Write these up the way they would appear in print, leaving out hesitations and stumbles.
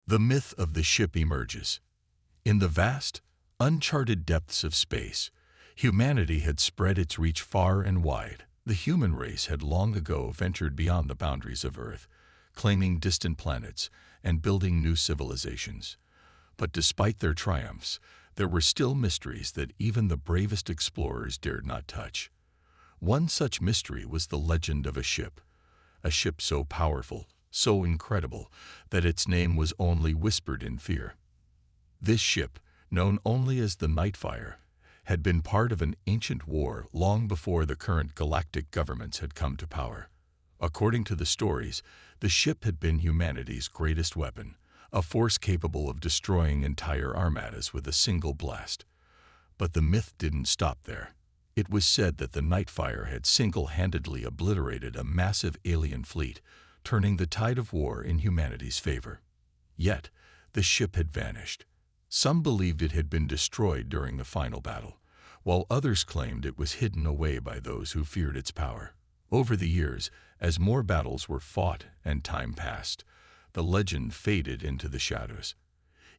The myth of the ship emerges. In the vast, uncharted depths of space, humanity had spread its reach far and wide. The human race had long ago ventured beyond the boundaries of Earth, claiming distant planets and building new civilizations. But despite their triumphs, there were still mysteries that even the bravest explorers dared not touch. One such mystery was the legend of a ship so powerful, so incredible, that its name was only whispered in fear. This ship, known only as the Nightfire, had been part of an ancient war long before the current galactic governments had come to power. According to the stories, the ship had been humanity's greatest weapon, a force capable of destroying entire armadas with a single blast. But the myth didn't stop there. It was said that the Nightfire had single-handedly obliterated a massive alien fleet, turning the tide of war in humanity's favor. Yet, the ship had vanished. Some believed it had been destroyed during the final battle, while others claimed it was hidden away by those who feared its power. Over the years, as more battles were fought and time passed, the legend faded into the shadows.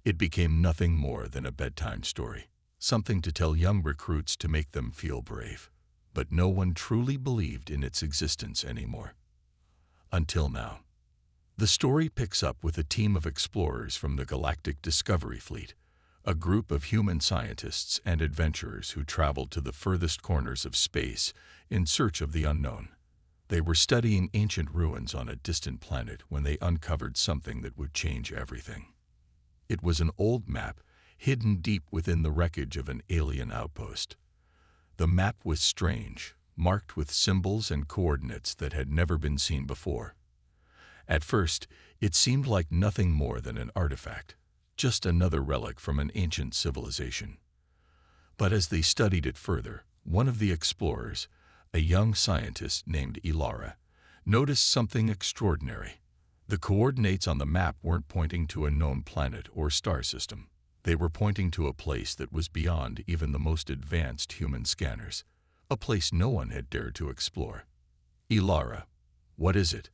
It became nothing more than a bedtime story, something to tell young recruits to make them feel brave. But no one truly believed in its existence anymore. Until now. The story picks up with a team of explorers from the Galactic Discovery Fleet, a group of human scientists and adventurers who traveled to the furthest corners of space in search of the unknown. They were studying ancient ruins on a distant planet when they uncovered something that would change everything. It was an old map hidden deep within the wreckage of an alien outpost. The map was strange, marked with symbols and coordinates that had never been seen before. At first, it seemed like nothing more than an artifact, just another relic from an ancient civilization. But as they studied it further, one of the explorers, a young scientist named Ilara, noticed something extraordinary. The coordinates on the map weren't pointing to a known planet or star system. They were pointing to a place that was beyond even the most advanced human scanners, a place no one had dared to explore. "Ilara, what is it?"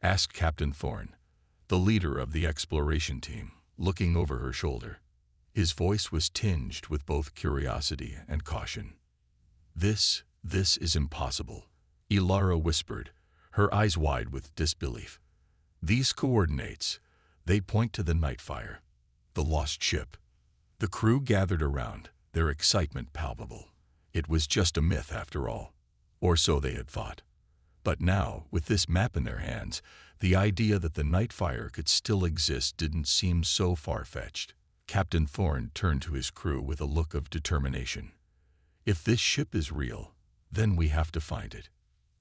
asked Captain Thorne, the leader of the exploration team, looking over her shoulder. His voice was tinged with both curiosity and caution. This is impossible," Ilara whispered, her eyes wide with disbelief. "These coordinates, they point to the Nightfire, the lost ship." The crew gathered around, their excitement palpable. It was just a myth after all, or so they had thought. But now, with this map in their hands, the idea that the Nightfire could still exist didn't seem so far-fetched. Captain Thorne turned to his crew with a look of determination. "If this ship is real, then we have to find it.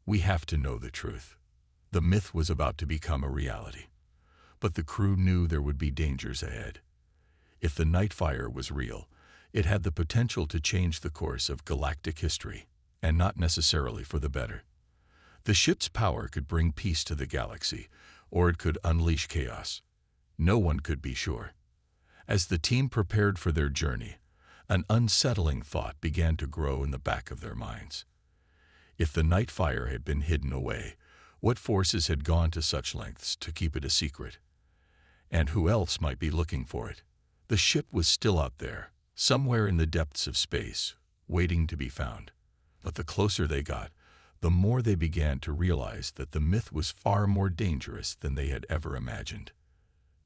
We have to know the truth." The myth was about to become a reality, but the crew knew there would be dangers ahead. If the Nightfire was real, it had the potential to change the course of galactic history, and not necessarily for the better. The ship's power could bring peace to the galaxy, or it could unleash chaos. No one could be sure. As the team prepared for their journey, an unsettling thought began to grow in the back of their minds. If the Nightfire had been hidden away, what forces had gone to such lengths to keep it a secret? And who else might be looking for it? The ship was still out there, somewhere in the depths of space, waiting to be found. But the closer they got, the more they began to realize that the myth was far more dangerous than they had ever imagined.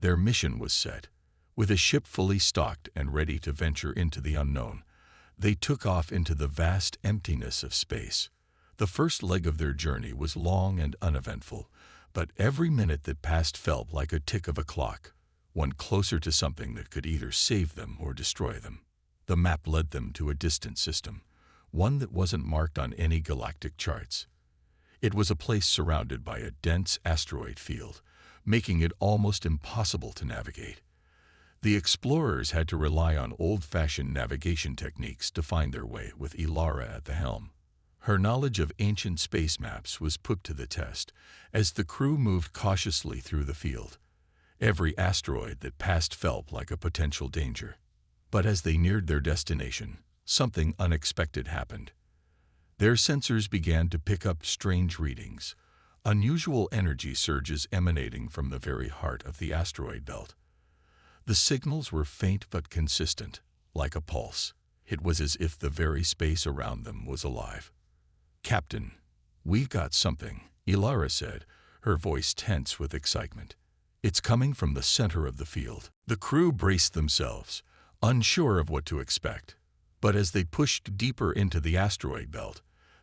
Their mission was set. With a ship fully stocked and ready to venture into the unknown, they took off into the vast emptiness of space. The first leg of their journey was long and uneventful, but every minute that passed felt like a tick of a clock, one closer to something that could either save them or destroy them. The map led them to a distant system, one that wasn't marked on any galactic charts. It was a place surrounded by a dense asteroid field, making it almost impossible to navigate. The explorers had to rely on old-fashioned navigation techniques to find their way with Ilara at the helm. Her knowledge of ancient space maps was put to the test as the crew moved cautiously through the field. Every asteroid that passed felt like a potential danger. But as they neared their destination, something unexpected happened. Their sensors began to pick up strange readings, unusual energy surges emanating from the very heart of the asteroid belt. The signals were faint but consistent, like a pulse. It was as if the very space around them was alive. "Captain, we got something," Ilara said, her voice tense with excitement. "It's coming from the center of the field." The crew braced themselves, unsure of what to expect. But as they pushed deeper into the asteroid belt,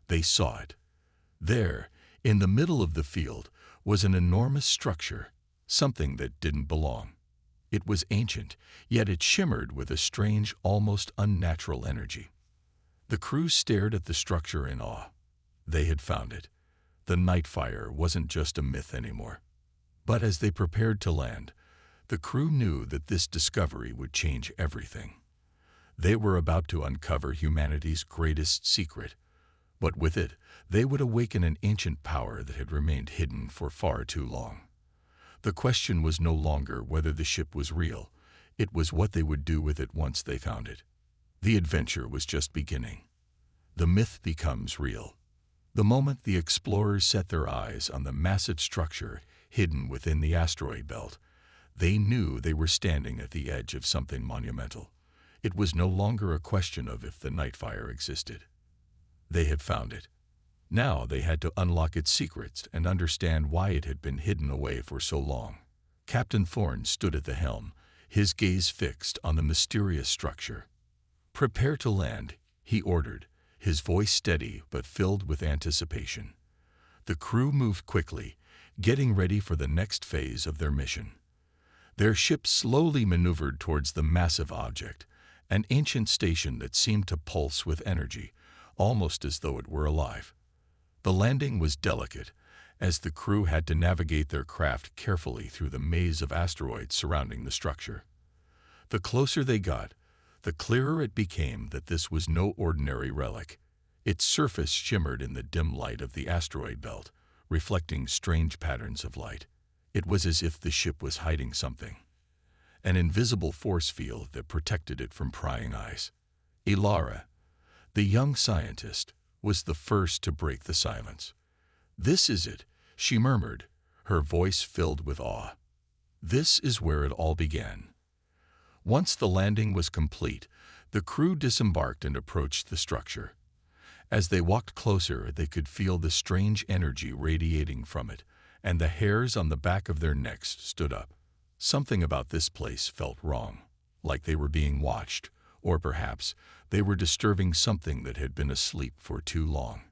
they saw it. There, in the middle of the field, was an enormous structure, something that didn't belong. It was ancient, yet it shimmered with a strange, almost unnatural energy. The crew stared at the structure in awe. They had found it. The Nightfire wasn't just a myth anymore. But as they prepared to land, the crew knew that this discovery would change everything. They were about to uncover humanity's greatest secret, but with it, they would awaken an ancient power that had remained hidden for far too long. The question was no longer whether the ship was real, it was what they would do with it once they found it. The adventure was just beginning. The myth becomes real. The moment the explorers set their eyes on the massive structure hidden within the asteroid belt, they knew they were standing at the edge of something monumental. It was no longer a question of if the Nightfire existed. They had found it. Now they had to unlock its secrets and understand why it had been hidden away for so long. Captain Thorne stood at the helm, his gaze fixed on the mysterious structure. "Prepare to land," he ordered, his voice steady but filled with anticipation. The crew moved quickly, getting ready for the next phase of their mission. Their ship slowly maneuvered towards the massive object, an ancient station that seemed to pulse with energy, almost as though it were alive. The landing was delicate, as the crew had to navigate their craft carefully through the maze of asteroids surrounding the structure. The closer they got, the clearer it became that this was no ordinary relic. Its surface shimmered in the dim light of the asteroid belt, reflecting strange patterns of light. It was as if the ship was hiding something, an invisible force field that protected it from prying eyes. Ilara, the young scientist, was the first to break the silence. "This is it," she murmured, her voice filled with awe. "This is where it all began." Once the landing was complete, the crew disembarked and approached the structure. As they walked closer, they could feel the strange energy radiating from it, and the hairs on the back of their necks stood up. Something about this place felt wrong, like they were being watched, or perhaps they were disturbing something that had been asleep for too long.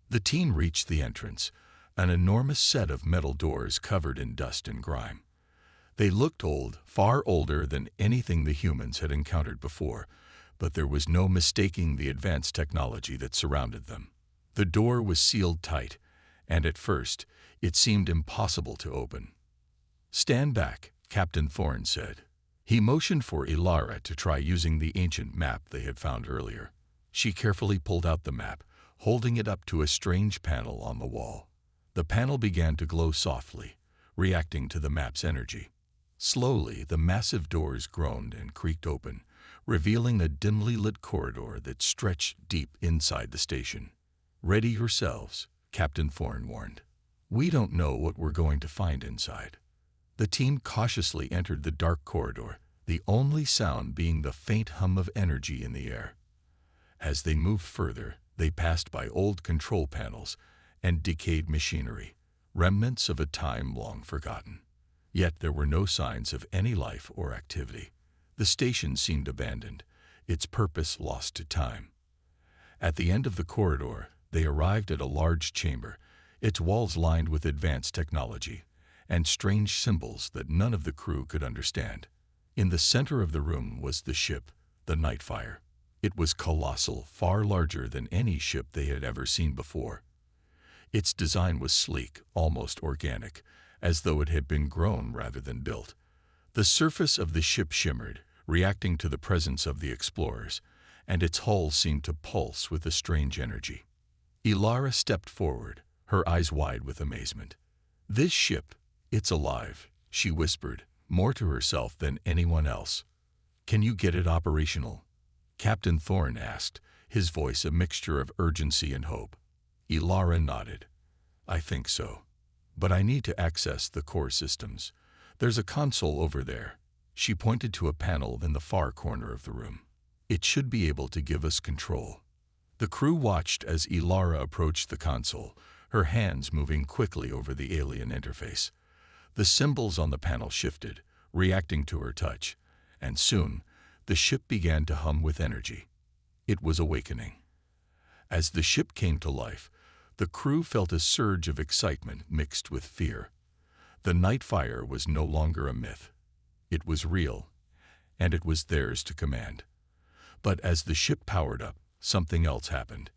The team reached the entrance, an enormous set of metal doors covered in dust and grime. They looked old, far older than anything the humans had encountered before, but there was no mistaking the advanced technology that surrounded them. The door was sealed tight, and at first, it seemed impossible to open. "Stand back," Captain Thorne said. He motioned for Ilara to try using the ancient map they had found earlier. She carefully pulled out the map, holding it up to a strange panel on the wall. The panel began to glow softly, reacting to the map's energy. Slowly, the massive doors groaned and creaked open, revealing a dimly lit corridor that stretched deep inside the station. "Ready yourselves," Captain Thorne warned. "We don't know what we're going to find inside." The team cautiously entered the dark corridor, the only sound being the faint hum of energy in the air. As they moved further, they passed by old control panels and decayed machinery, remnants of a time long forgotten. Yet there were no signs of any life or activity. The station seemed abandoned, its purpose lost to time. At the end of the corridor, they arrived at a large chamber, its walls lined with advanced technology and strange symbols that none of the crew could understand. In the center of the room was the ship, the Nightfire. It was colossal, far larger than any ship they had ever seen before. Its design was sleek, almost organic, as though it had been grown rather than built. The surface of the ship shimmered, reacting to the presence of the explorers, and its hull seemed to pulse with a strange energy. Ilara stepped forward, her eyes wide with amazement. "This ship, it's alive," she whispered, more to herself than anyone else. "Can you get it operational?" Captain Thorne asked, his voice a mixture of urgency and hope. Ilara nodded. "I think so. But I need to access the core systems. There's a console over there." She pointed to a panel in the far corner of the room. "It should be able to give us control." The crew watched as Ilara approached the console, her hands moving quickly over the alien interface. The symbols on the panel shifted, reacting to her touch, and soon the ship began to hum with energy. It was awakening. As the ship came to life, the crew felt a surge of excitement mixed with fear. The Nightfire was no longer a myth. It was real, and it was theirs to command. But as the ship powered up, something else happened.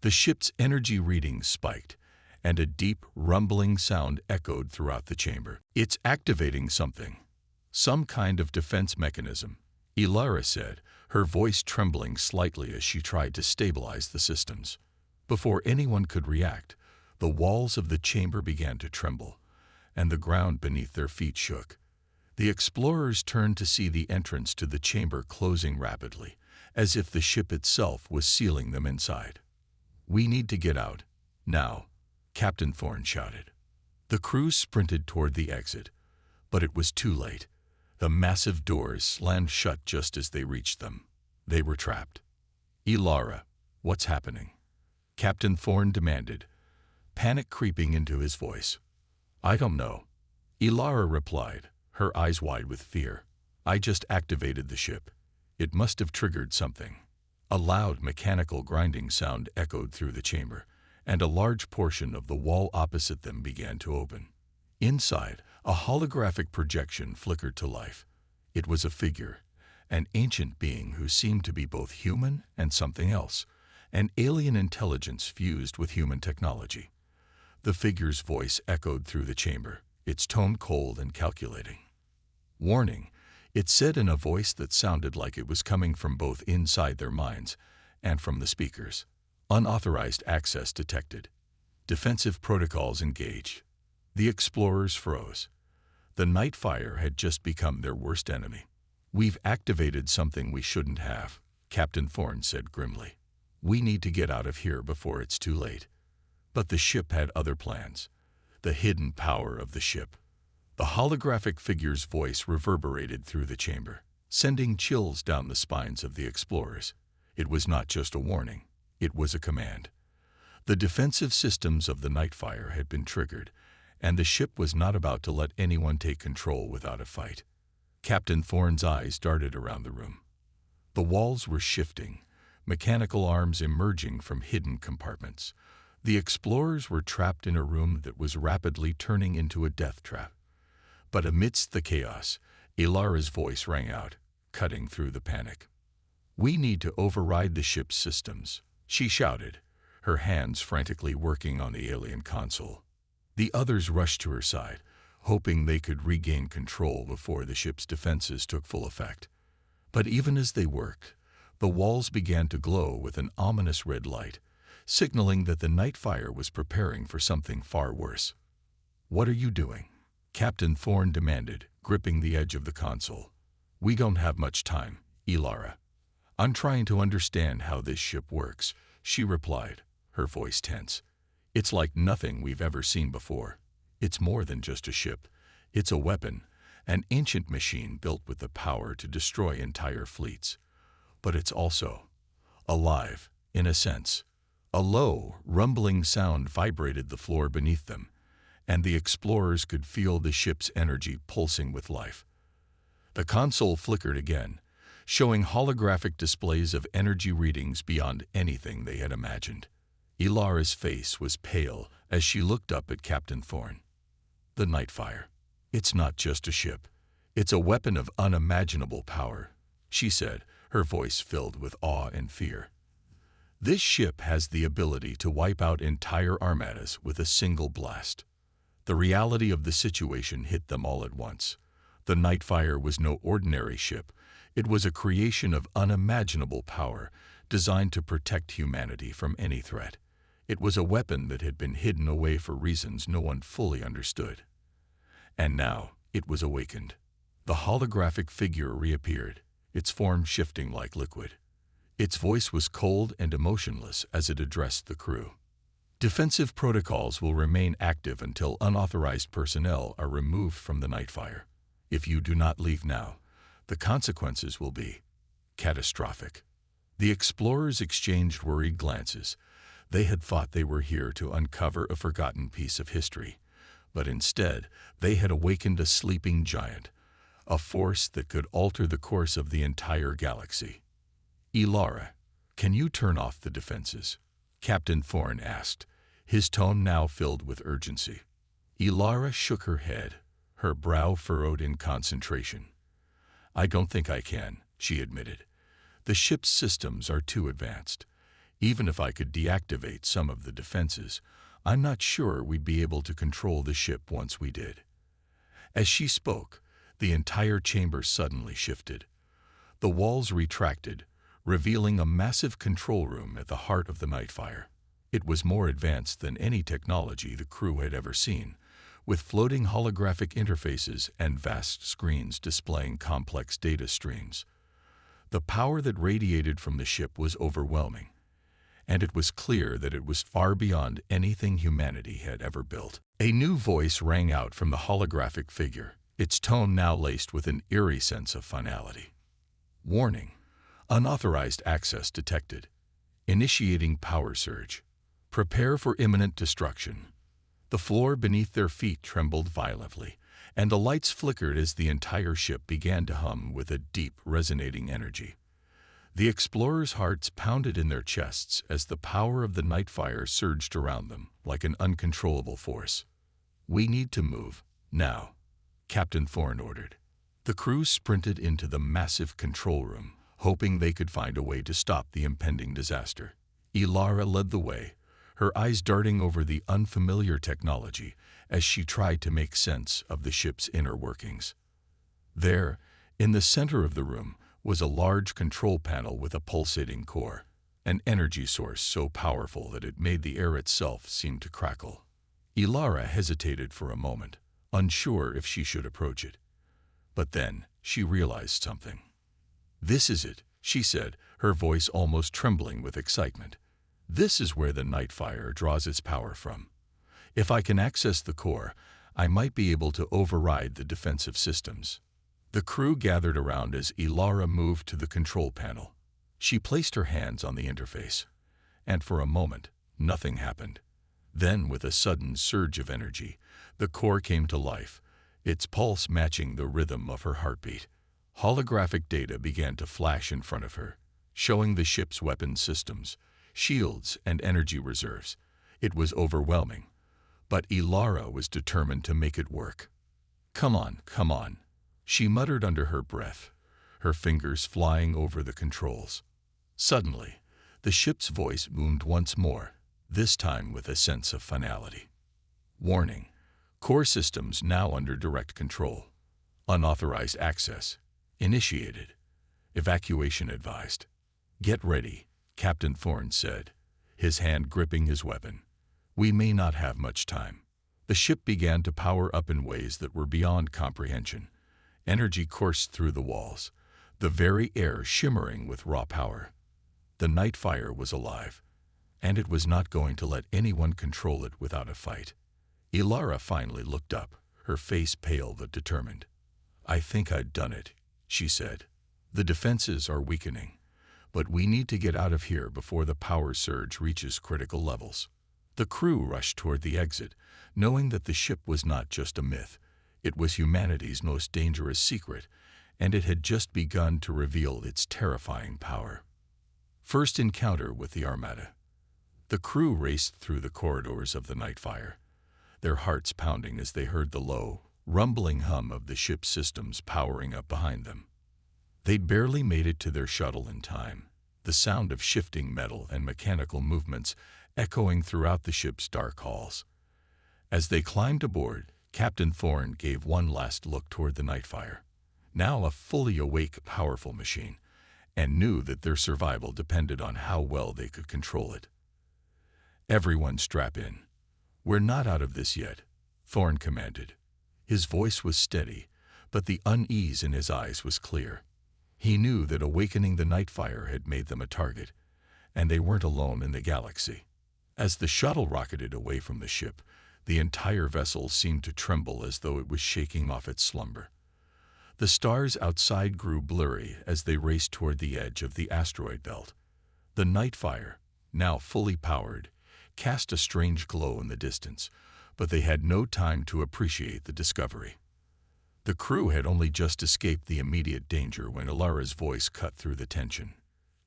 The ship's energy readings spiked, and a deep, rumbling sound echoed throughout the chamber. "It's activating something. Some kind of defense mechanism," Ilara said, her voice trembling slightly as she tried to stabilize the systems. Before anyone could react, the walls of the chamber began to tremble, and the ground beneath their feet shook. The explorers turned to see the entrance to the chamber closing rapidly, as if the ship itself was sealing them inside. "We need to get out, now," Captain Thorne shouted. The crew sprinted toward the exit, but it was too late. The massive doors slammed shut just as they reached them. They were trapped. "Ilara, what's happening?" Captain Thorne demanded, panic creeping into his voice. "I don't know," Ilara replied, her eyes wide with fear. "I just activated the ship. It must have triggered something." A loud mechanical grinding sound echoed through the chamber, and a large portion of the wall opposite them began to open. Inside, a holographic projection flickered to life. It was a figure, an ancient being who seemed to be both human and something else, an alien intelligence fused with human technology. The figure's voice echoed through the chamber, its tone cold and calculating. "Warning," it said in a voice that sounded like it was coming from both inside their minds and from the speakers. "Unauthorized access detected. Defensive protocols engaged." The explorers froze. The Nightfire had just become their worst enemy. "We've activated something we shouldn't have," Captain Thorne said grimly. "We need to get out of here before it's too late." But the ship had other plans. The hidden power of the ship. The holographic figure's voice reverberated through the chamber, sending chills down the spines of the explorers. It was not just a warning, it was a command. The defensive systems of the Nightfire had been triggered, and the ship was not about to let anyone take control without a fight. Captain Thorne's eyes darted around the room. The walls were shifting, mechanical arms emerging from hidden compartments. The explorers were trapped in a room that was rapidly turning into a death trap. But amidst the chaos, Ilara's voice rang out, cutting through the panic. "We need to override the ship's systems," she shouted, her hands frantically working on the alien console. The others rushed to her side, hoping they could regain control before the ship's defenses took full effect. But even as they worked, the walls began to glow with an ominous red light, signaling that the Nightfire was preparing for something far worse. "What are you doing?" Captain Thorne demanded, gripping the edge of the console. "We don't have much time, Ilara." "I'm trying to understand how this ship works," she replied, her voice tense. "It's like nothing we've ever seen before. It's more than just a ship. It's a weapon, an ancient machine built with the power to destroy entire fleets. But it's also alive, in a sense." A low, rumbling sound vibrated the floor beneath them, and the explorers could feel the ship's energy pulsing with life. The console flickered again, showing holographic displays of energy readings beyond anything they had imagined. Ilara's face was pale as she looked up at Captain Thorne. "The Nightfire. It's not just a ship. It's a weapon of unimaginable power," she said, her voice filled with awe and fear. "This ship has the ability to wipe out entire armadas with a single blast." The reality of the situation hit them all at once. The Nightfire was no ordinary ship. It was a creation of unimaginable power, designed to protect humanity from any threat. It was a weapon that had been hidden away for reasons no one fully understood. And now it was awakened. The holographic figure reappeared, its form shifting like liquid. Its voice was cold and emotionless as it addressed the crew. "Defensive protocols will remain active until unauthorized personnel are removed from the Nightfire. If you do not leave now, The consequences will be catastrophic. The explorers exchanged worried glances. They had thought they were here to uncover a forgotten piece of history, but instead they had awakened a sleeping giant, a force that could alter the course of the entire galaxy. "Ilara, can you turn off the defenses?" Captain Thorne asked, his tone now filled with urgency. Ilara shook her head, her brow furrowed in concentration. "I don't think I can," she admitted. "The ship's systems are too advanced. Even if I could deactivate some of the defenses, I'm not sure we'd be able to control the ship once we did." As she spoke, the entire chamber suddenly shifted. The walls retracted, revealing a massive control room at the heart of the Nightfire. It was more advanced than any technology the crew had ever seen, with floating holographic interfaces and vast screens displaying complex data streams. The power that radiated from the ship was overwhelming, and it was clear that it was far beyond anything humanity had ever built. A new voice rang out from the holographic figure, its tone now laced with an eerie sense of finality. "Warning. Unauthorized access detected. Initiating power surge. Prepare for imminent destruction." The floor beneath their feet trembled violently, and the lights flickered as the entire ship began to hum with a deep, resonating energy. The explorers' hearts pounded in their chests as the power of the Nightfire surged around them like an uncontrollable force. "We need to move, now," Captain Thorne ordered. The crew sprinted into the massive control room, hoping they could find a way to stop the impending disaster. Ilara led the way, her eyes darting over the unfamiliar technology as she tried to make sense of the ship's inner workings. There, in the center of the room, was a large control panel with a pulsating core, an energy source so powerful that it made the air itself seem to crackle. Ilara hesitated for a moment, unsure if she should approach it. But then she realized something. "This is it," she said, her voice almost trembling with excitement. "This is where the Nightfire draws its power from. If I can access the core, I might be able to override the defensive systems." The crew gathered around as Ilara moved to the control panel. She placed her hands on the interface, and for a moment, nothing happened. Then, with a sudden surge of energy, the core came to life, its pulse matching the rhythm of her heartbeat. Holographic data began to flash in front of her, showing the ship's weapon systems, shields, and energy reserves. It was overwhelming, but Ilara was determined to make it work. Come on," she muttered under her breath, her fingers flying over the controls. Suddenly, the ship's voice boomed once more, this time with a sense of finality. "Warning. Core systems now under direct control. Unauthorized access initiated. Evacuation advised." "Get ready," Captain Thorne said, his hand gripping his weapon. "We may not have much time." The ship began to power up in ways that were beyond comprehension. Energy coursed through the walls, the very air shimmering with raw power. The Nightfire was alive, and it was not going to let anyone control it without a fight. Ilara finally looked up, her face pale but determined. "I think I'd done it," she said. "The defenses are weakening, but we need to get out of here before the power surge reaches critical levels." The crew rushed toward the exit, knowing that the ship was not just a myth. It was humanity's most dangerous secret, and it had just begun to reveal its terrifying power. First encounter with the Armada. The crew raced through the corridors of the Nightfire, their hearts pounding as they heard the low, rumbling hum of the ship's systems powering up behind them. They'd barely made it to their shuttle in time, the sound of shifting metal and mechanical movements echoing throughout the ship's dark halls. As they climbed aboard, Captain Thorne gave one last look toward the Nightfire, now a fully awake, powerful machine, and knew that their survival depended on how well they could control it. "Everyone strap in. We're not out of this yet," Thorne commanded. His voice was steady, but the unease in his eyes was clear. He knew that awakening the Nightfire had made them a target, and they weren't alone in the galaxy. As the shuttle rocketed away from the ship, the entire vessel seemed to tremble as though it was shaking off its slumber. The stars outside grew blurry as they raced toward the edge of the asteroid belt. The Nightfire, now fully powered, cast a strange glow in the distance, but they had no time to appreciate the discovery. The crew had only just escaped the immediate danger when Ilara's voice cut through the tension.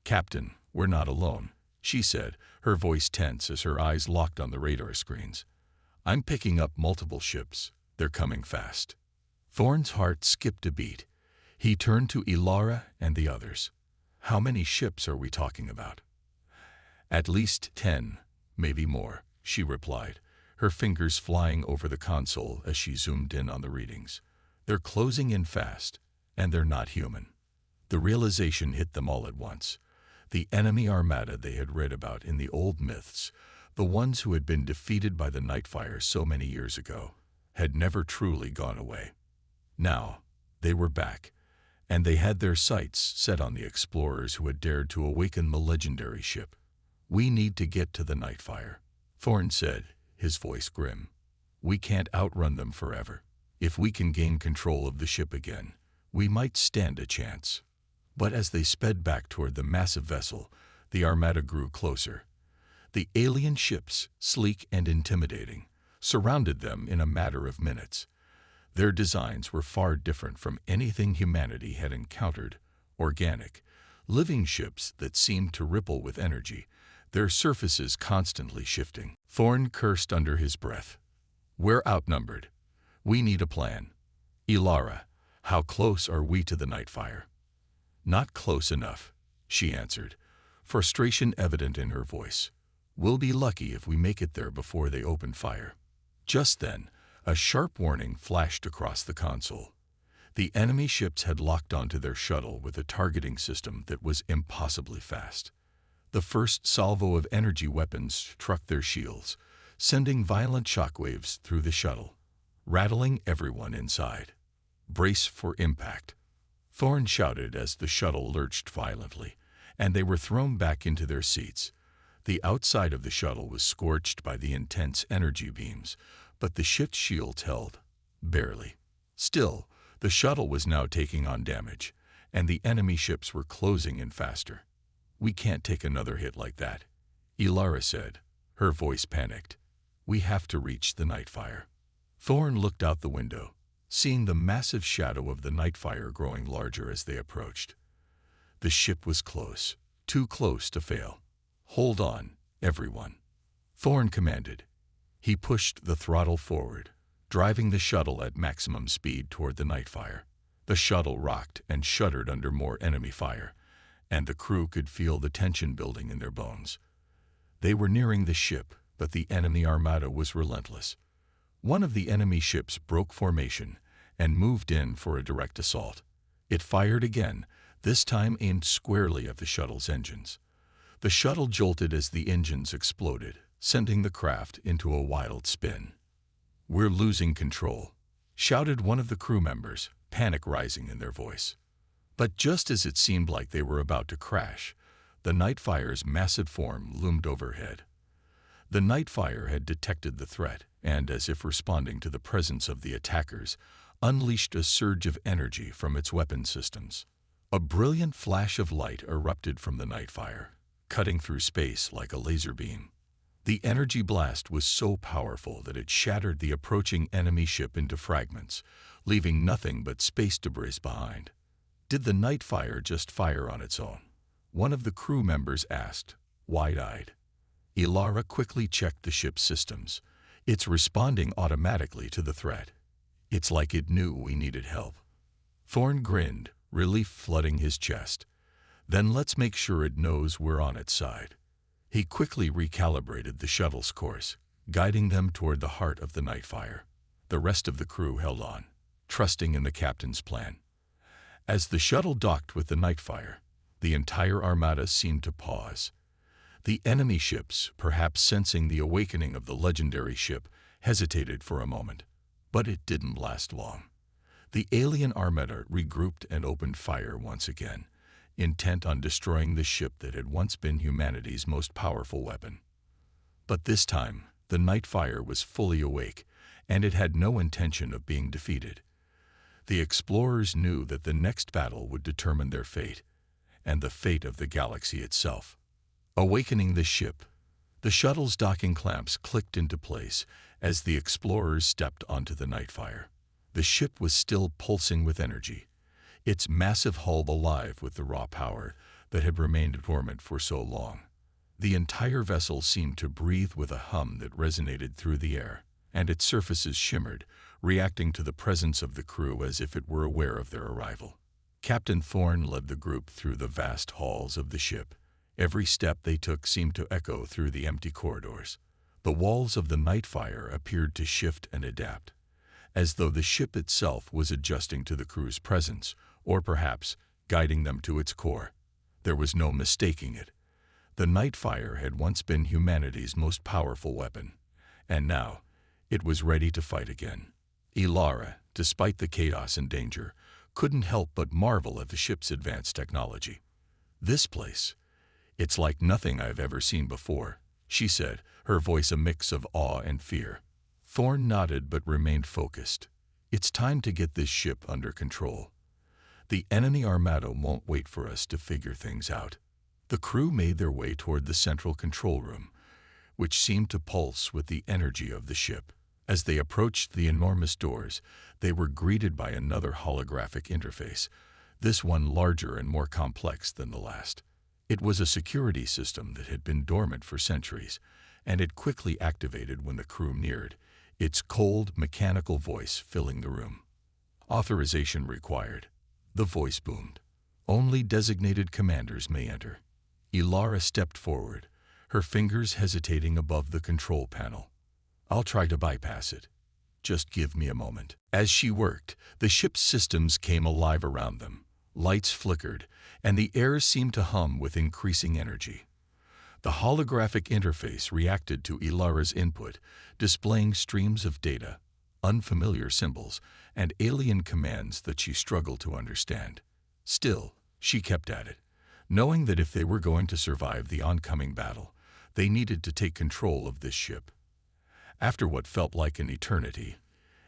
"Captain, we're not alone," she said, her voice tense as her eyes locked on the radar screens. "I'm picking up multiple ships. They're coming fast." Thorn's heart skipped a beat. He turned to Ilara and the others. "How many ships are we talking about?" "At least 10, maybe more," she replied, her fingers flying over the console as she zoomed in on the readings. "They're closing in fast, and they're not human." The realization hit them all at once. The enemy armada they had read about in the old myths, the ones who had been defeated by the Nightfire so many years ago, had never truly gone away. Now, they were back, and they had their sights set on the explorers who had dared to awaken the legendary ship. "We need to get to the Nightfire," Thorn said, his voice grim. "We can't outrun them forever. If we can gain control of the ship again, we might stand a chance." But as they sped back toward the massive vessel, the armada grew closer. The alien ships, sleek and intimidating, surrounded them in a matter of minutes. Their designs were far different from anything humanity had encountered: organic, living ships that seemed to ripple with energy, their surfaces constantly shifting. Thorn cursed under his breath. "We're outnumbered. We need a plan. Ilara, how close are we to the Nightfire?" "Not close enough," she answered, frustration evident in her voice. "We'll be lucky if we make it there before they open fire." Just then, a sharp warning flashed across the console. The enemy ships had locked onto their shuttle with a targeting system that was impossibly fast. The first salvo of energy weapons struck their shields, sending violent shockwaves through the shuttle, rattling everyone inside. "Brace for impact," Thorn shouted as the shuttle lurched violently, and they were thrown back into their seats. The outside of the shuttle was scorched by the intense energy beams, but the ship's shields held, barely. Still, the shuttle was now taking on damage, and the enemy ships were closing in faster. "We can't take another hit like that," Ilara said, her voice panicked. "We have to reach the Nightfire." Thorn looked out the window, seeing the massive shadow of the Nightfire growing larger as they approached. The ship was close, too close to fail. "Hold on, everyone," Thorn commanded. He pushed the throttle forward, driving the shuttle at maximum speed toward the Nightfire. The shuttle rocked and shuddered under more enemy fire, and the crew could feel the tension building in their bones. They were nearing the ship, but the enemy armada was relentless. One of the enemy ships broke formation and moved in for a direct assault. It fired again, this time aimed squarely at the shuttle's engines. The shuttle jolted as the engines exploded, sending the craft into a wild spin. "We're losing control," shouted one of the crew members, panic rising in their voice. But just as it seemed like they were about to crash, the Nightfire's massive form loomed overhead. The Nightfire had detected the threat and, as if responding to the presence of the attackers, unleashed a surge of energy from its weapon systems. A brilliant flash of light erupted from the Nightfire, cutting through space like a laser beam. The energy blast was so powerful that it shattered the approaching enemy ship into fragments, leaving nothing but space debris behind. "Did the Nightfire just fire on its own?" one of the crew members asked, wide-eyed. Ilara quickly checked the ship's systems. "It's responding automatically to the threat. It's like it knew we needed help." Thorn grinned, relief flooding his chest. "Then let's make sure it knows we're on its side." He quickly recalibrated the shuttle's course, guiding them toward the heart of the Nightfire. The rest of the crew held on, trusting in the captain's plan. As the shuttle docked with the Nightfire, the entire armada seemed to pause. The enemy ships, perhaps sensing the awakening of the legendary ship, hesitated for a moment. But it didn't last long. The alien armada regrouped and opened fire once again, intent on destroying the ship that had once been humanity's most powerful weapon. But this time, the Nightfire was fully awake, and it had no intention of being defeated. The explorers knew that the next battle would determine their fate, and the fate of the galaxy itself. Awakening the ship, the shuttle's docking clamps clicked into place as the explorers stepped onto the Nightfire. The ship was still pulsing with energy, its massive hull alive with the raw power that had remained dormant for so long. The entire vessel seemed to breathe with a hum that resonated through the air, and its surfaces shimmered, reacting to the presence of the crew as if it were aware of their arrival. Captain Thorne led the group through the vast halls of the ship. Every step they took seemed to echo through the empty corridors. The walls of the Nightfire appeared to shift and adapt, as though the ship itself was adjusting to the crew's presence, or perhaps guiding them to its core. There was no mistaking it. The Nightfire had once been humanity's most powerful weapon, and now it was ready to fight again. Ilara, despite the chaos and danger, couldn't help but marvel at the ship's advanced technology. "This place, it's like nothing I've ever seen before," she said, her voice a mix of awe and fear. Thorne nodded but remained focused. "It's time to get this ship under control. The enemy armada won't wait for us to figure things out." The crew made their way toward the central control room, which seemed to pulse with the energy of the ship. As they approached the enormous doors, they were greeted by another holographic interface, this one larger and more complex than the last. It was a security system that had been dormant for centuries, and it quickly activated when the crew neared, its cold, mechanical voice filling the room. "Authorization required," the voice boomed. "Only designated commanders may enter." Ilara stepped forward, her fingers hesitating above the control panel. "I'll try to bypass it. Just give me a moment." As she worked, the ship's systems came alive around them. Lights flickered, and the air seemed to hum with increasing energy. The holographic interface reacted to Ilara's input, displaying streams of data, unfamiliar symbols, and alien commands that she struggled to understand. Still, she kept at it, knowing that if they were going to survive the oncoming battle, they needed to take control of this ship. After what felt like an eternity,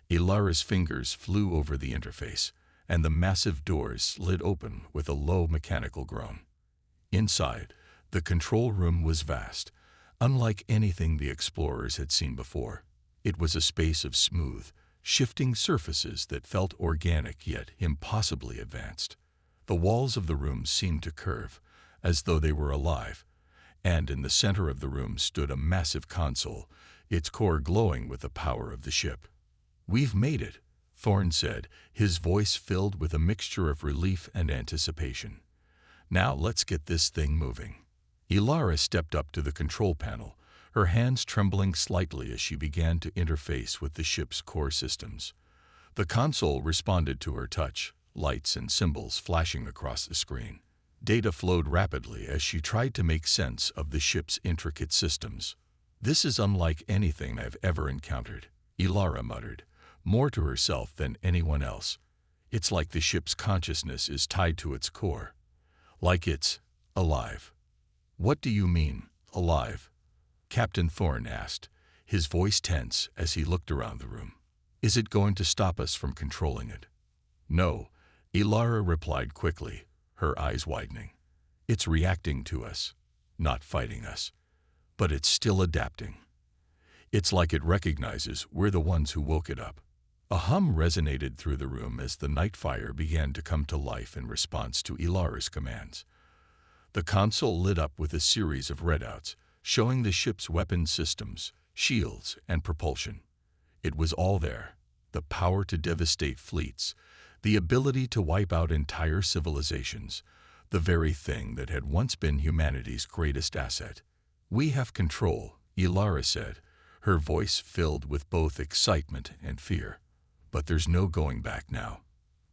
Ilara's fingers flew over the interface, and the massive doors slid open with a low mechanical groan. Inside, the control room was vast, unlike anything the explorers had seen before. It was a space of smooth, shifting surfaces that felt organic yet impossibly advanced. The walls of the room seemed to curve, as though they were alive, and in the center of the room stood a massive console, its core glowing with the power of the ship. "We've made it," Thorne said, his voice filled with a mixture of relief and anticipation. "Now let's get this thing moving." Ilara stepped up to the control panel, her hands trembling slightly as she began to interface with the ship's core systems. The console responded to her touch, lights and symbols flashing across the screen. Data flowed rapidly as she tried to make sense of the ship's intricate systems. "This is unlike anything I've ever encountered," Ilara muttered, more to herself than anyone else. "It's like the ship's consciousness is tied to its core. Like it's alive." "What do you mean, alive?" Captain Thorne asked, his voice tense as he looked around the room. "Is it going to stop us from controlling it?" "No," Ilara replied quickly, her eyes widening. "It's reacting to us, not fighting us. But it's still adapting. It's like it recognizes we're the ones who woke it up." A hum resonated through the room as the Nightfire began to come to life in response to Ilara's commands. The console lit up with a series of readouts, showing the ship's weapon systems, shields, and propulsion. It was all there: the power to devastate fleets, the ability to wipe out entire civilizations, the very thing that had once been humanity's greatest asset. "We have control," Ilara said, her voice filled with both excitement and fear. "But there's no going back now.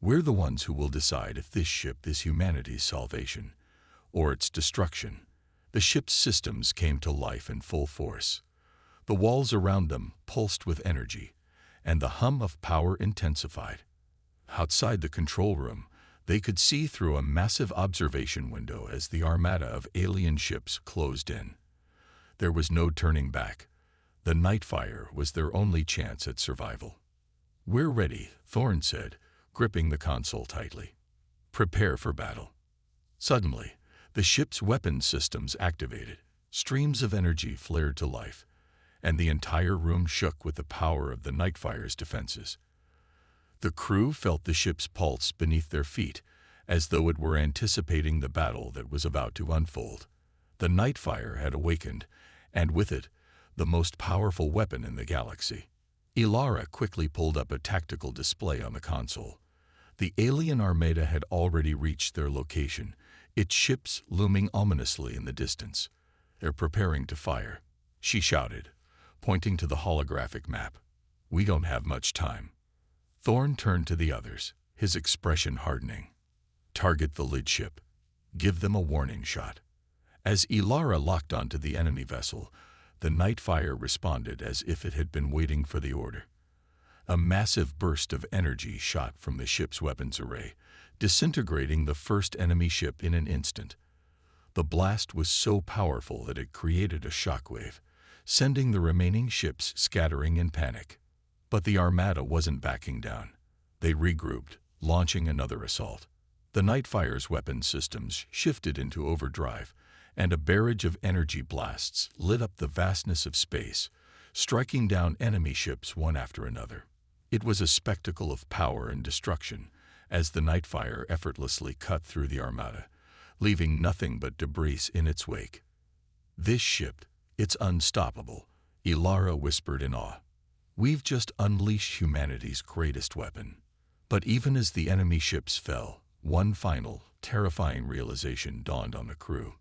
We're the ones who will decide if this ship is humanity's salvation or its destruction." The ship's systems came to life in full force. The walls around them pulsed with energy, and the hum of power intensified. Outside the control room, they could see through a massive observation window as the armada of alien ships closed in. There was no turning back. The Nightfire was their only chance at survival. "We're ready," Thorne said, gripping the console tightly. Prepare for battle. Suddenly, the ship's weapons systems activated. Streams of energy flared to life, and the entire room shook with the power of the Nightfire's defenses. The crew felt the ship's pulse beneath their feet, as though it were anticipating the battle that was about to unfold. The Nightfire had awakened, and with it, the most powerful weapon in the galaxy. Ilara quickly pulled up a tactical display on the console. The alien armada had already reached their location, its ships looming ominously in the distance. "They're preparing to fire," she shouted, pointing to the holographic map. "We don't have much time." Thorn turned to the others, his expression hardening. "Target the lid ship. Give them a warning shot." As Ilara locked onto the enemy vessel, the Nightfire responded as if it had been waiting for the order. A massive burst of energy shot from the ship's weapons array, disintegrating the first enemy ship in an instant. The blast was so powerful that it created a shockwave, sending the remaining ships scattering in panic. But the Armada wasn't backing down. They regrouped, launching another assault. The Nightfire's weapons systems shifted into overdrive, and a barrage of energy blasts lit up the vastness of space, striking down enemy ships one after another. It was a spectacle of power and destruction, as the Nightfire effortlessly cut through the Armada, leaving nothing but debris in its wake. "This ship, it's unstoppable," Ilara whispered in awe. "We've just unleashed humanity's greatest weapon." But even as the enemy ships fell, one final, terrifying realization dawned on the crew.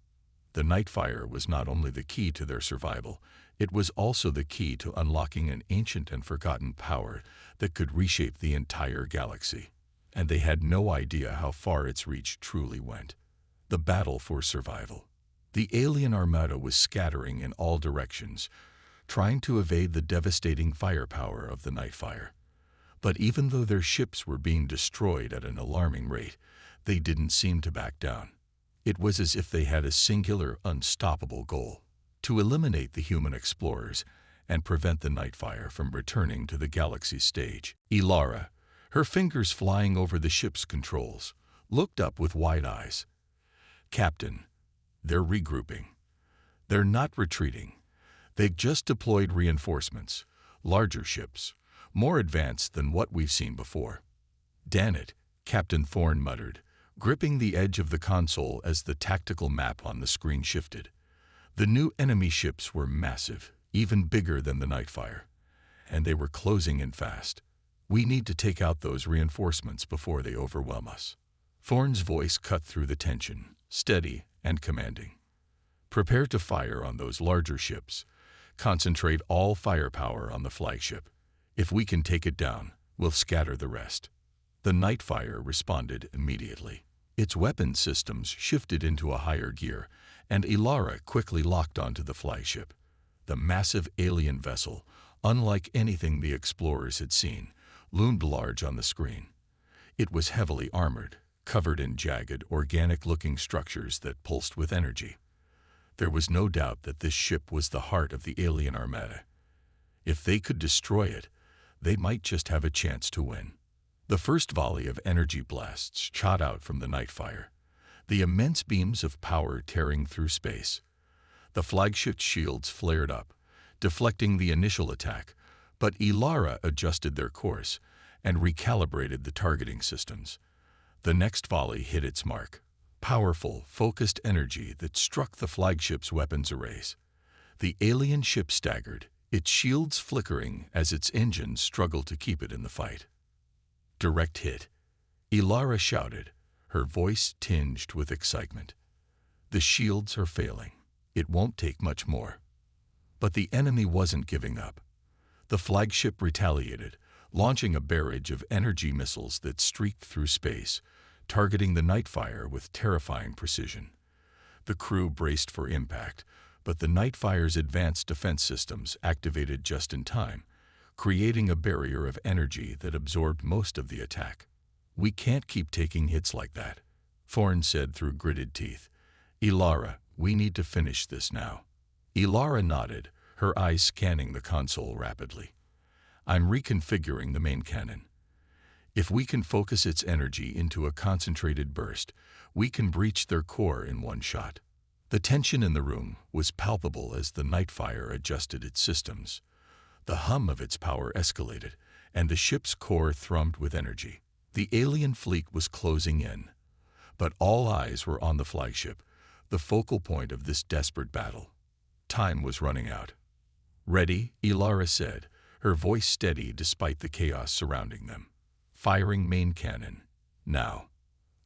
The Nightfire was not only the key to their survival, it was also the key to unlocking an ancient and forgotten power that could reshape the entire galaxy. And they had no idea how far its reach truly went. The battle for survival. The alien armada was scattering in all directions, trying to evade the devastating firepower of the Nightfire. But even though their ships were being destroyed at an alarming rate, they didn't seem to back down. It was as if they had a singular, unstoppable goal: to eliminate the human explorers and prevent the Nightfire from returning to the galaxy's stage. Ilara, her fingers flying over the ship's controls, looked up with wide eyes. "Captain, they're regrouping. They're not retreating. They've just deployed reinforcements, larger ships, more advanced than what we've seen before." "Damn it," Captain Thorn muttered, gripping the edge of the console as the tactical map on the screen shifted. The new enemy ships were massive, even bigger than the Nightfire, and they were closing in fast. "We need to take out those reinforcements before they overwhelm us." Thorn's voice cut through the tension, steady and commanding. "Prepare to fire on those larger ships. Concentrate all firepower on the flagship. If we can take it down, we'll scatter the rest." The Nightfire responded immediately. Its weapons systems shifted into a higher gear, and Ilara quickly locked onto the flagship. The massive alien vessel, unlike anything the explorers had seen, loomed large on the screen. It was heavily armored, covered in jagged, organic-looking structures that pulsed with energy. There was no doubt that this ship was the heart of the alien armada. If they could destroy it, they might just have a chance to win. The first volley of energy blasts shot out from the Nightfire, the immense beams of power tearing through space. The flagship's shields flared up, deflecting the initial attack, but Ilara adjusted their course and recalibrated the targeting systems. The next volley hit its mark: powerful, focused energy that struck the flagship's weapons arrays. The alien ship staggered, its shields flickering as its engines struggled to keep it in the fight. "Direct hit," Ilara shouted, her voice tinged with excitement. "The shields are failing. It won't take much more." But the enemy wasn't giving up. The flagship retaliated, launching a barrage of energy missiles that streaked through space, targeting the Nightfire with terrifying precision. The crew braced for impact, but the Nightfire's advanced defense systems activated just in time, creating a barrier of energy that absorbed most of the attack. "We can't keep taking hits like that," Thorn said through gritted teeth. "Ilara, we need to finish this now." Ilara nodded, her eyes scanning the console rapidly. "I'm reconfiguring the main cannon." If we can focus its energy into a concentrated burst, we can breach their core in one shot. The tension in the room was palpable as the Nightfire adjusted its systems. The hum of its power escalated, and the ship's core thrummed with energy. The alien fleet was closing in, but all eyes were on the flagship, the focal point of this desperate battle. Time was running out. "Ready," Ilara said, her voice steady despite the chaos surrounding them. "Firing main cannon. Now."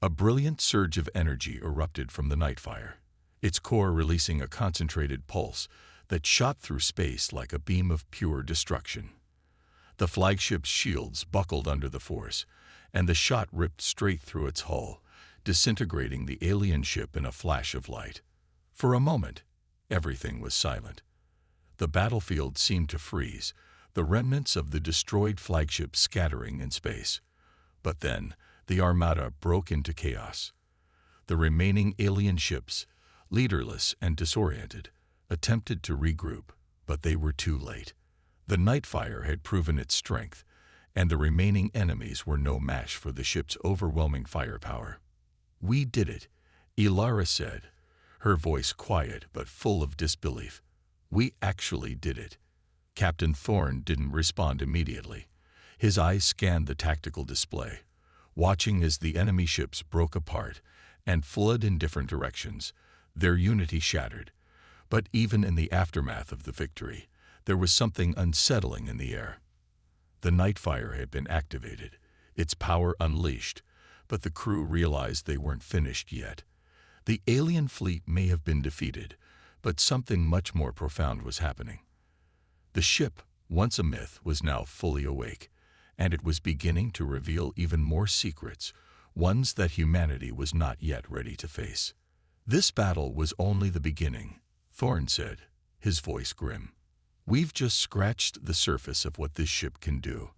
A brilliant surge of energy erupted from the Nightfire, its core releasing a concentrated pulse that shot through space like a beam of pure destruction. The flagship's shields buckled under the force, and the shot ripped straight through its hull, disintegrating the alien ship in a flash of light. For a moment, everything was silent. The battlefield seemed to freeze, the remnants of the destroyed flagship scattering in space. But then, the Armada broke into chaos. The remaining alien ships, leaderless and disoriented, attempted to regroup, but they were too late. The Nightfire had proven its strength, and the remaining enemies were no match for the ship's overwhelming firepower. "We did it," Ilara said, her voice quiet but full of disbelief. "We actually did it." Captain Thorne didn't respond immediately. His eyes scanned the tactical display, watching as the enemy ships broke apart and fled in different directions, their unity shattered. But even in the aftermath of the victory, there was something unsettling in the air. The Nightfire had been activated, its power unleashed, but the crew realized they weren't finished yet. The alien fleet may have been defeated, but something much more profound was happening. The ship, once a myth, was now fully awake, and it was beginning to reveal even more secrets, ones that humanity was not yet ready to face. "This battle was only the beginning," Thorne said, his voice grim. "We've just scratched the surface of what this ship can do,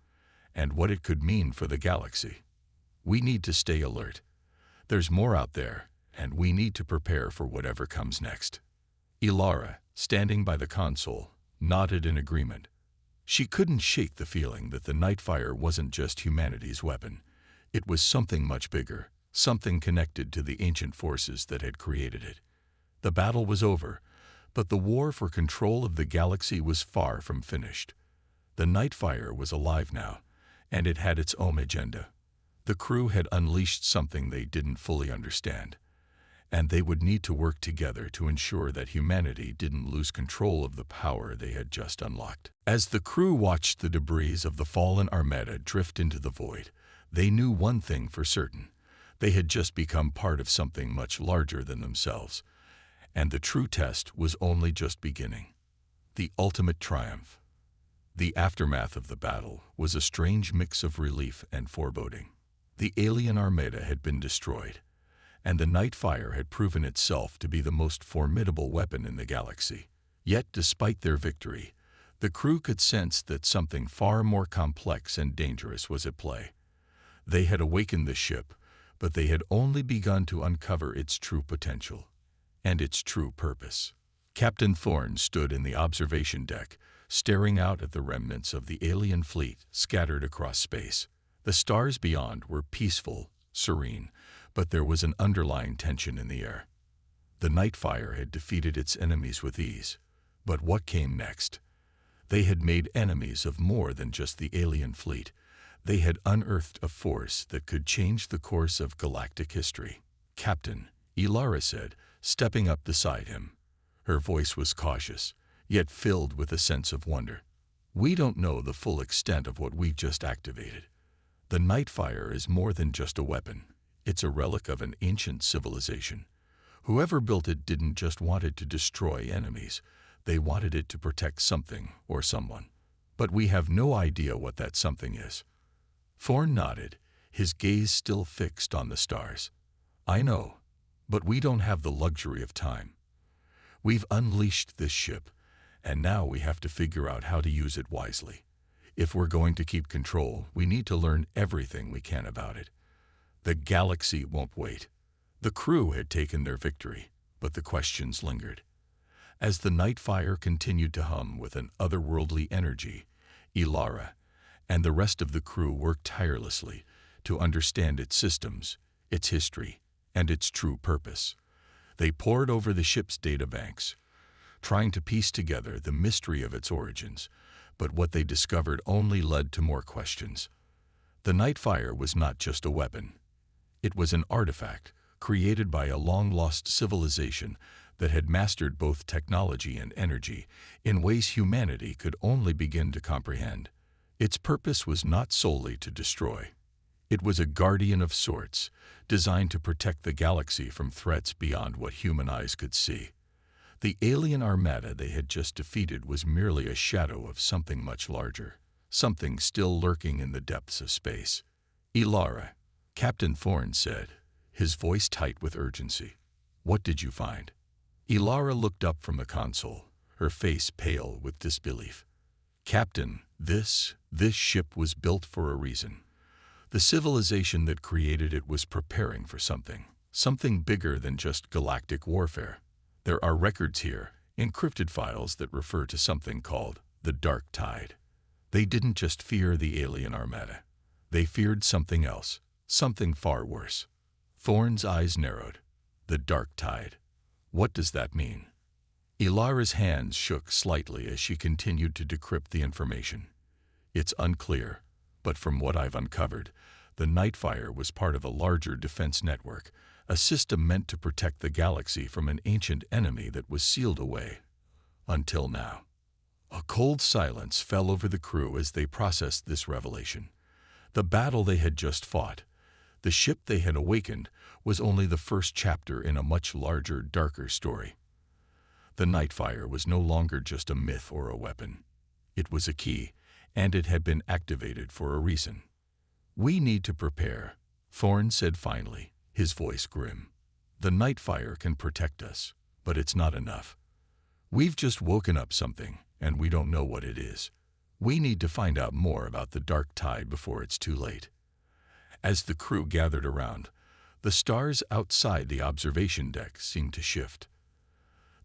and what it could mean for the galaxy. We need to stay alert. There's more out there, and we need to prepare for whatever comes next." Ilara, standing by the console, nodded in agreement. She couldn't shake the feeling that the Nightfire wasn't just humanity's weapon. It was something much bigger, something connected to the ancient forces that had created it. The battle was over, but the war for control of the galaxy was far from finished. The Nightfire was alive now, and it had its own agenda. The crew had unleashed something they didn't fully understand, and they would need to work together to ensure that humanity didn't lose control of the power they had just unlocked. As the crew watched the debris of the fallen Armada drift into the void, they knew one thing for certain. They had just become part of something much larger than themselves, and the true test was only just beginning. The ultimate triumph. The aftermath of the battle was a strange mix of relief and foreboding. The alien Armada had been destroyed, and the Nightfire had proven itself to be the most formidable weapon in the galaxy. Yet, despite their victory, the crew could sense that something far more complex and dangerous was at play. They had awakened the ship, but they had only begun to uncover its true potential and its true purpose. Captain Thorne stood in the observation deck, staring out at the remnants of the alien fleet scattered across space. The stars beyond were peaceful, serene, but there was an underlying tension in the air. The Nightfire had defeated its enemies with ease, but what came next? They had made enemies of more than just the alien fleet. They had unearthed a force that could change the course of galactic history. "Captain," Ilara said, stepping up beside him. Her voice was cautious, yet filled with a sense of wonder. "We don't know the full extent of what we've just activated. The Nightfire is more than just a weapon. It's a relic of an ancient civilization. Whoever built it didn't just want it to destroy enemies. They wanted it to protect something or someone. But we have no idea what that something is." Thorne nodded, his gaze still fixed on the stars. "I know, but we don't have the luxury of time. We've unleashed this ship, and now we have to figure out how to use it wisely. If we're going to keep control, we need to learn everything we can about it. The galaxy won't wait." The crew had taken their victory, but the questions lingered. As the Nightfire continued to hum with an otherworldly energy, Ilara and the rest of the crew worked tirelessly, to understand its systems, its history, and its true purpose. They pored over the ship's databanks, trying to piece together the mystery of its origins, but what they discovered only led to more questions. The Nightfire was not just a weapon. It was an artifact created by a long-lost civilization that had mastered both technology and energy in ways humanity could only begin to comprehend. Its purpose was not solely to destroy. It was a guardian of sorts, designed to protect the galaxy from threats beyond what human eyes could see. The alien armada they had just defeated was merely a shadow of something much larger, something still lurking in the depths of space. "Ilara," Captain Thorne said, his voice tight with urgency. "What did you find?" Ilara looked up from the console, her face pale with disbelief. "Captain, this ship was built for a reason. The civilization that created it was preparing for something bigger than just galactic warfare. There are records here, encrypted files that refer to something called the Dark Tide. They didn't just fear the alien armada. They feared something else, something far worse." Thorne's eyes narrowed. "The Dark Tide. What does that mean?" Ilara's hands shook slightly as she continued to decrypt the information. "It's unclear, but from what I've uncovered, the Nightfire was part of a larger defense network, a system meant to protect the galaxy from an ancient enemy that was sealed away. Until now." A cold silence fell over the crew as they processed this revelation. The battle they had just fought, the ship they had awakened, was only the first chapter in a much larger, darker story. The Nightfire was no longer just a myth or a weapon. It was a key, and it had been activated for a reason. "We need to prepare," Thorne said finally, his voice grim. "The Nightfire can protect us, but it's not enough. We've just woken up something, and we don't know what it is. We need to find out more about the Dark Tide before it's too late." As the crew gathered around, the stars outside the observation deck seemed to shift.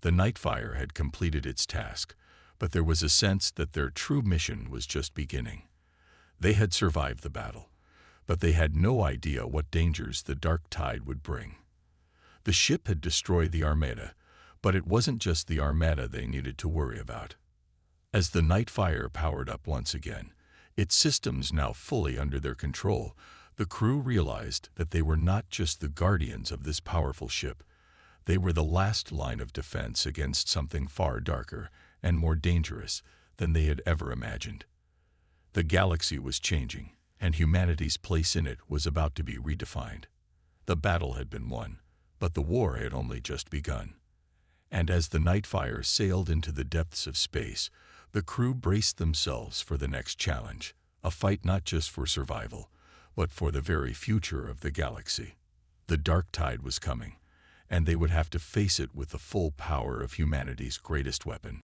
The Nightfire had completed its task, but there was a sense that their true mission was just beginning. They had survived the battle, but they had no idea what dangers the Dark Tide would bring. The ship had destroyed the Armada, but it wasn't just the Armada they needed to worry about. As the Nightfire powered up once again, its systems now fully under their control, the crew realized that they were not just the guardians of this powerful ship. They were the last line of defense against something far darker and more dangerous than they had ever imagined. The galaxy was changing, and humanity's place in it was about to be redefined. The battle had been won, but the war had only just begun. And as the Nightfire sailed into the depths of space, the crew braced themselves for the next challenge, a fight not just for survival, but for the very future of the galaxy. The Dark Tide was coming, and they would have to face it with the full power of humanity's greatest weapon.